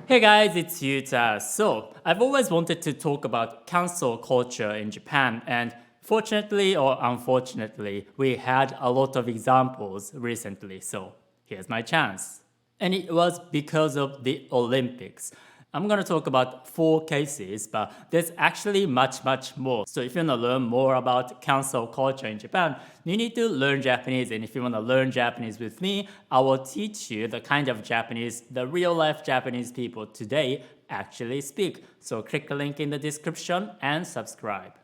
Hey guys, it's Yuta. So, I've always wanted to talk about cancel culture in Japan, and fortunately or unfortunately, we had a lot of examples recently, so here's my chance. And it was because of the Olympics. I'm gonna talk about 4 cases, but there's actually much more. So if you wanna learn more about cancel culture in Japan, you need to learn Japanese. And if you wanna learn Japanese with me, I will teach you the kind of Japanese the real life Japanese people today actually speak. So click the link in the description and subscribe.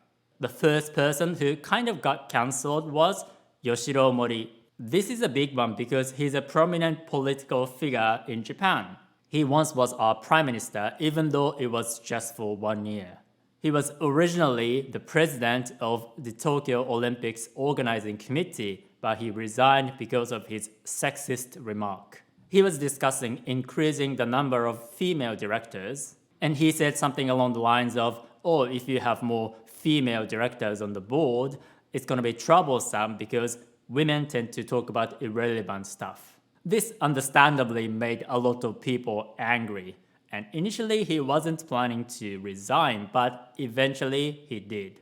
The first person who kind of got cancelled was Yoshiro Mori. This is a big one because he's a prominent political figure in Japan. He once was our prime minister, even though it was just for 1 year. He was originally the president of the Tokyo Olympics organizing committee, but he resigned because of his sexist remark. He was discussing increasing the number of female directors, and he said something along the lines of, oh, if you have more female directors on the board, it's going to be troublesome because women tend to talk about irrelevant stuff. This understandably made a lot of people angry, and initially he wasn't planning to resign, but eventually he did.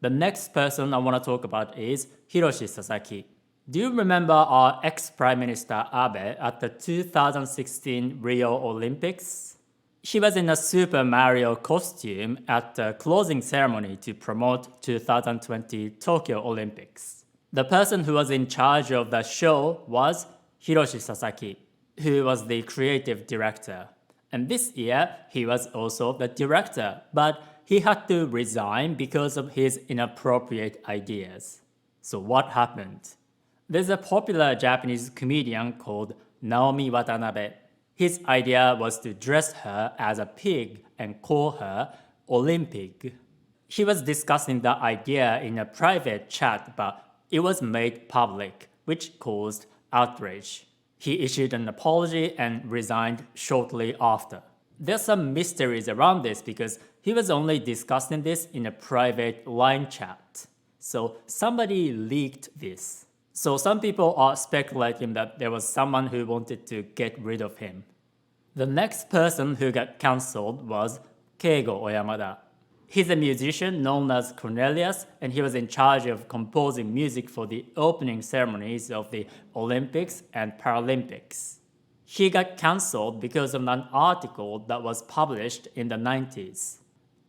The next person I want to talk about is Hiroshi Sasaki. Do you remember our ex-Prime Minister Abe at the 2016 Rio Olympics? She was in a Super Mario costume at the closing ceremony to promote 2020 Tokyo Olympics. The person who was in charge of the show was Hiroshi Sasaki, who was the creative director. And this year, he was also the director, but he had to resign because of his inappropriate ideas. So what happened? There's a popular Japanese comedian called Naomi Watanabe. His idea was to dress her as a pig and call her Olympic. He was discussing the idea in a private chat, but it was made public, which caused outrage. He issued an apology and resigned shortly after. There's some mysteries around this because he was only discussing this in a private line chat. So somebody leaked this. So some people are speculating that there was someone who wanted to get rid of him. The next person who got cancelled was Keigo Oyamada. He's a musician known as Cornelius, and he was in charge of composing music for the opening ceremonies of the Olympics and Paralympics. He got cancelled because of an article that was published in the 90s.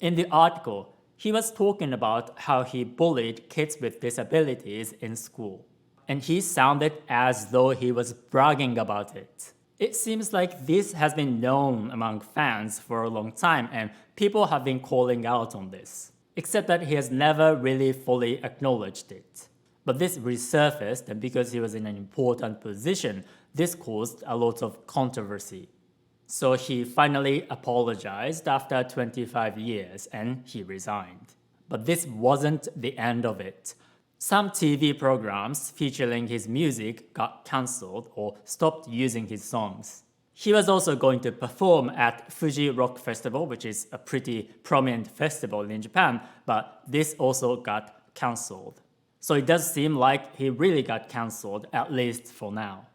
In the article, he was talking about how he bullied kids with disabilities in school, and he sounded as though he was bragging about it. It seems like this has been known among fans for a long time, and people have been calling out on this, except that he has never really fully acknowledged it. But this resurfaced, and because he was in an important position, this caused a lot of controversy. So he finally apologized after 25 years and he resigned. But this wasn't the end of it. Some TV programs featuring his music got cancelled or stopped using his songs. He was also going to perform at Fuji Rock Festival, which is a pretty prominent festival in Japan, but this also got cancelled. So it does seem like he really got cancelled, at least for now.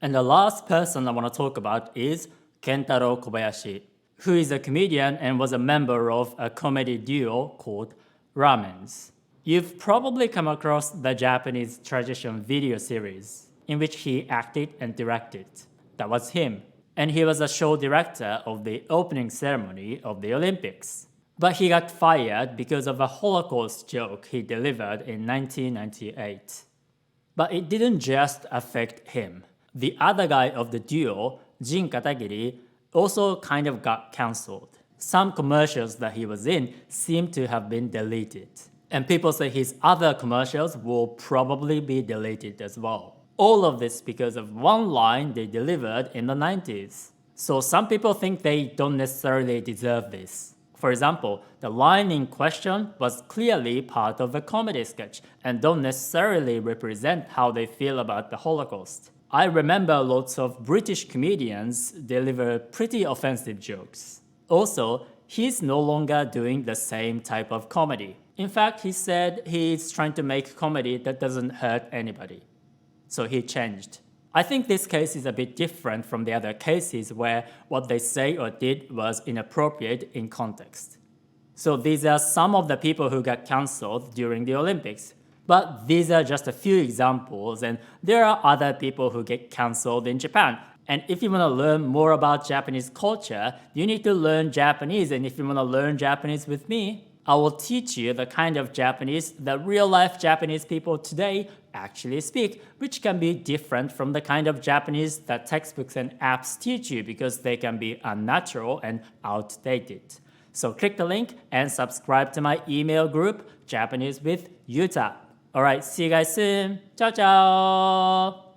And the last person I want to talk about is Kentaro Kobayashi, who is a comedian and was a member of a comedy duo called Ramens. You've probably come across the Japanese tradition video series in which he acted and directed. That was him. And he was a show director of the opening ceremony of the Olympics. But he got fired because of a Holocaust joke he delivered in 1998. But it didn't just affect him. The other guy of the duo, Jin Katagiri, also kind of got cancelled. Some commercials that he was in seem to have been deleted. And people say his other commercials will probably be deleted as well. All of this because of one line they delivered in the 90s. So some people think they don't necessarily deserve this. For example, the line in question was clearly part of a comedy sketch and don't necessarily represent how they feel about the Holocaust. I remember lots of British comedians deliver pretty offensive jokes. Also, he's no longer doing the same type of comedy. In fact, he said he's trying to make comedy that doesn't hurt anybody. So he changed. I think this case is a bit different from the other cases where what they say or did was inappropriate in context. So these are some of the people who got cancelled during the Olympics. But these are just a few examples, and there are other people who get cancelled in Japan. And if you want to learn more about Japanese culture, you need to learn Japanese. And if you want to learn Japanese with me, I will teach you the kind of Japanese that real-life Japanese people today actually speak, which can be different from the kind of Japanese that textbooks and apps teach you because they can be unnatural and outdated. So click the link and subscribe to my email group, Japanese with Yuta. Alright, see you guys soon. Ciao, ciao!